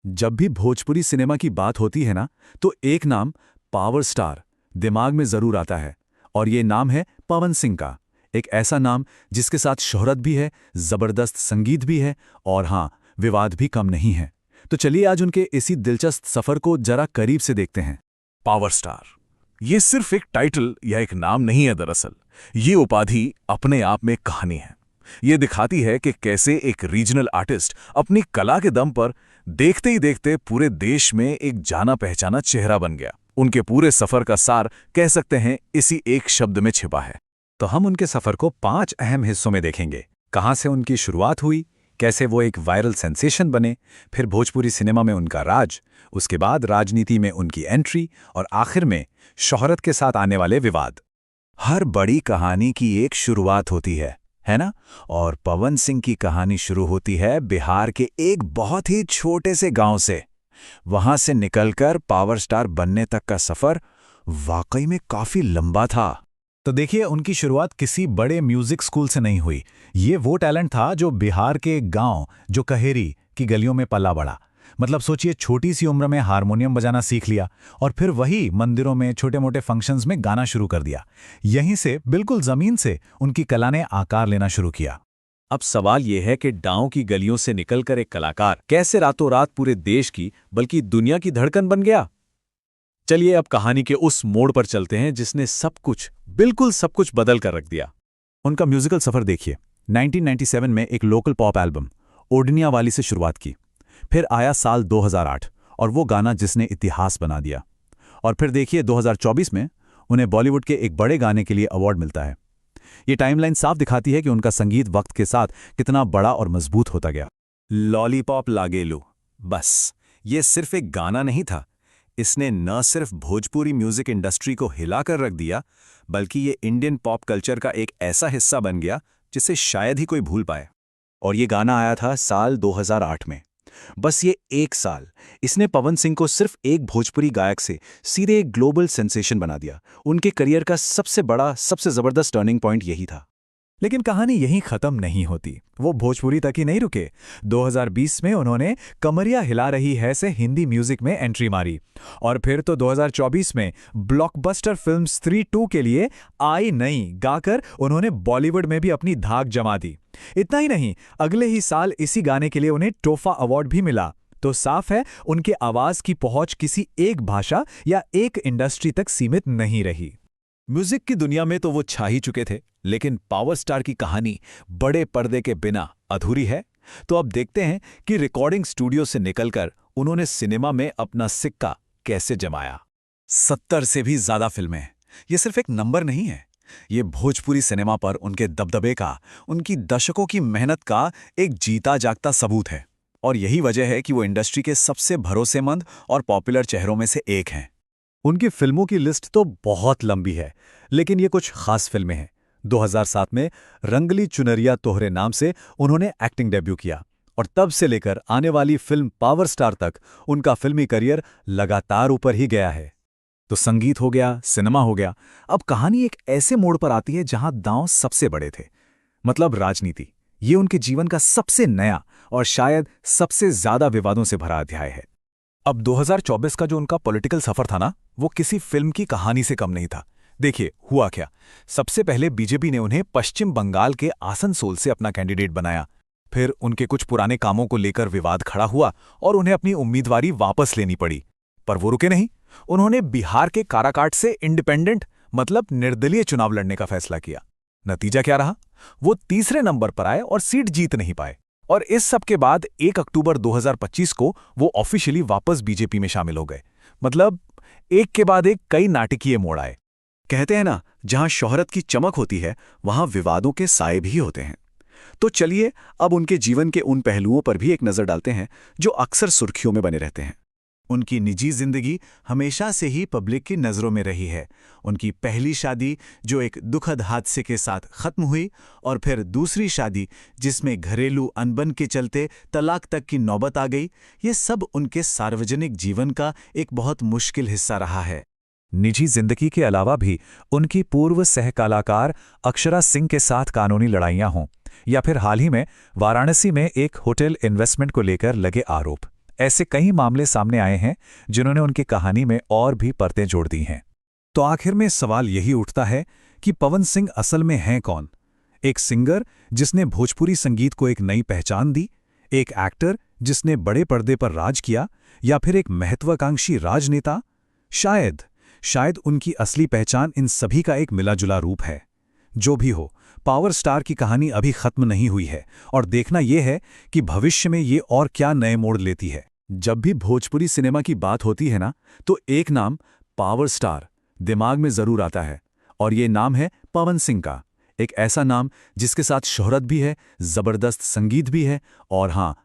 जब भी भोजपुरी सिनेमा की बात होती है ना, तो एक नाम पावर स्टार दिमाग में जरूर आता है। और ये नाम है पवन सिंह का। एक ऐसा नाम जिसके साथ शोहरत भी है, जबरदस्त संगीत भी है और हाँ, विवाद भी कम नहीं है। तो चलिए आज उनके इसी दिलचस्प सफर को जरा करीब से देखते हैं। पावर स्टार ये सिर्फ एक टाइटल या एक नाम नहीं है। दरअसल ये उपाधि अपने आप में कहानी है। ये दिखाती है कि कैसे एक रीजनल आर्टिस्ट अपनी कला के दम पर देखते ही देखते पूरे देश में एक जाना पहचाना चेहरा बन गया। उनके पूरे सफर का सार कह सकते हैं इसी एक शब्द में छिपा है। तो हम उनके सफर को 5 अहम हिस्सों में देखेंगे। कहाँ से उनकी शुरुआत हुई, कैसे वो एक वायरल सेंसेशन बने, फिर भोजपुरी सिनेमा में उनका राज, उसके बाद राजनीति में उनकी एंट्री और आखिर में शोहरत के साथ आने वाले विवाद। हर बड़ी कहानी की एक शुरुआत होती है ना? और पवन सिंह की कहानी शुरू होती है बिहार के एक बहुत ही छोटे से गांव से। वहां से निकलकर पावर स्टार बनने तक का सफर वाकई में काफी लंबा था। तो देखिए, उनकी शुरुआत किसी बड़े म्यूजिक स्कूल से नहीं हुई। ये वो टैलेंट था जो बिहार के गांव जो कहेरी की गलियों में पला बड़ा। मतलब सोचिए, छोटी सी उम्र में हारमोनियम बजाना सीख लिया और फिर वही मंदिरों में छोटे मोटे फंक्शंस में गाना शुरू कर दिया। यहीं से बिल्कुल जमीन से उनकी कला ने आकार लेना शुरू किया। अब सवाल यह है कि गांव की गलियों से निकलकर एक कलाकार कैसे रातों रात पूरे देश की बल्कि दुनिया की धड़कन बन गया। चलिए अब कहानी के उस मोड़ पर चलते हैं जिसने सब कुछ, बिल्कुल सब कुछ बदल कर रख दिया। उनका म्यूजिकल सफर देखिए। 1997 में एक लोकल पॉप एल्बम ओढ़निया वाली से शुरुआत की। फिर आया साल 2008 और वो गाना जिसने इतिहास बना दिया। और फिर देखिए 2024 में उन्हें बॉलीवुड के एक बड़े गाने के लिए अवार्ड मिलता है। ये टाइमलाइन साफ दिखाती है कि उनका संगीत वक्त के साथ कितना बड़ा और मजबूत होता गया। लॉलीपॉप लागेलू, बस ये सिर्फ एक गाना नहीं था। इसने न सिर्फ भोजपुरी म्यूजिक इंडस्ट्री को हिलाकर रख दिया, बल्कि ये इंडियन पॉप कल्चर का एक ऐसा हिस्सा बन गया जिसे शायद ही कोई भूल पाए। और ये गाना आया था साल 2008 में। बस ये एक साल इसने पवन सिंह को सिर्फ एक भोजपुरी गायक से सीधे एक ग्लोबल सेंसेशन बना दिया। उनके करियर का सबसे बड़ा, सबसे जबरदस्त टर्निंग पॉइंट यही था। लेकिन कहानी यहीं खत्म नहीं होती। वो भोजपुरी तक ही नहीं रुके। 2020 में उन्होंने कमरिया हिला रही है से हिंदी म्यूजिक में एंट्री मारी। और फिर तो 2024 में ब्लॉकबस्टर फिल्म स्त्री 2 के लिए आई नहीं गाकर उन्होंने बॉलीवुड में भी अपनी धाक जमा दी। इतना ही नहीं, अगले ही साल इसी गाने के लिए उन्हें टोफा अवार्ड भी मिला। तो साफ है, उनके आवाज की पहुंच किसी एक भाषा या एक इंडस्ट्री तक सीमित नहीं रही। म्यूजिक की दुनिया में तो वो छा ही चुके थे, लेकिन पावर स्टार की कहानी बड़े पर्दे के बिना अधूरी है। तो अब देखते हैं कि रिकॉर्डिंग स्टूडियो से निकलकर उन्होंने सिनेमा में अपना सिक्का कैसे जमाया। 70 से भी ज्यादा फिल्में, ये सिर्फ एक नंबर नहीं है। ये भोजपुरी सिनेमा पर उनके दबदबे का, उनकी दशकों की मेहनत का एक जीता जागता सबूत है। और यही वजह है कि वो इंडस्ट्री के सबसे भरोसेमंद और पॉपुलर चेहरों में से एक हैं। उनकी फिल्मों की लिस्ट तो बहुत लंबी है, लेकिन ये कुछ खास फिल्में हैं। 2007 में रंगली चुनरिया तोहरे नाम से उन्होंने एक्टिंग डेब्यू किया और तब से लेकर आने वाली फिल्म पावर स्टार तक उनका फिल्मी करियर लगातार ऊपर ही गया है। तो संगीत हो गया, सिनेमा हो गया, अब कहानी एक ऐसे मोड़ पर आती है जहां दांव सबसे बड़े थे, मतलब राजनीति। ये उनके जीवन का सबसे नया और शायद सबसे ज्यादा विवादों से भरा अध्याय है। अब 2024 का जो उनका पॉलिटिकल सफर था ना, वो किसी फिल्म की कहानी से कम नहीं था। देखिए हुआ क्या। सबसे पहले बीजेपी ने उन्हें पश्चिम बंगाल के आसनसोल से अपना कैंडिडेट बनाया। फिर उनके कुछ पुराने कामों को लेकर विवाद खड़ा हुआ और उन्हें अपनी उम्मीदवारी वापस लेनी पड़ी। पर वो रुके नहीं। उन्होंने बिहार के काराकाट से इंडिपेंडेंट, मतलब निर्दलीय चुनाव लड़ने का फैसला किया। नतीजा क्या रहा? वो तीसरे नंबर पर आए और सीट जीत नहीं पाए। और इस सब के बाद 1 अक्टूबर 2025 को वो ऑफिशियली वापस बीजेपी में शामिल हो गए। मतलब एक के बाद एक कई नाटकीय मोड़ आए। कहते हैं ना, जहां शोहरत की चमक होती है वहां विवादों के साए भी होते हैं। तो चलिए अब उनके जीवन के उन पहलुओं पर भी एक नजर डालते हैं जो अक्सर सुर्खियों में बने रहते हैं। उनकी निजी जिंदगी हमेशा से ही पब्लिक की नज़रों में रही है। उनकी पहली शादी जो एक दुखद हादसे के साथ खत्म हुई, और फिर दूसरी शादी जिसमें घरेलू अनबन के चलते तलाक तक की नौबत आ गई, ये सब उनके सार्वजनिक जीवन का एक बहुत मुश्किल हिस्सा रहा है। निजी जिंदगी के अलावा भी उनकी पूर्व सहकलाकार अक्षरा सिंह के साथ कानूनी लड़ाइयां हों, या फिर हाल ही में वाराणसी में एक होटल इन्वेस्टमेंट को लेकर लगे आरोप, ऐसे कई मामले सामने आए हैं जिन्होंने उनकी कहानी में और भी परतें जोड़ दी हैं। तो आखिर में सवाल यही उठता है कि पवन सिंह असल में हैं कौन? एक सिंगर जिसने भोजपुरी संगीत को एक नई पहचान दी, एक एक्टर जिसने बड़े पर्दे पर राज किया, या फिर एक महत्वाकांक्षी राजनेता? शायद उनकी असली पहचान इन सभी का एक मिला-जुला रूप है। जो भी हो, पावर स्टार की कहानी अभी खत्म नहीं हुई है और देखना यह है कि भविष्य में ये और क्या नए मोड़ लेती है। जब भी भोजपुरी सिनेमा की बात होती है ना, तो एक नाम पावर स्टार दिमाग में जरूर आता है, और ये नाम है पवन सिंह का। एक ऐसा नाम जिसके साथ शोहरत भी है, जबरदस्त संगीत भी है, और हाँ,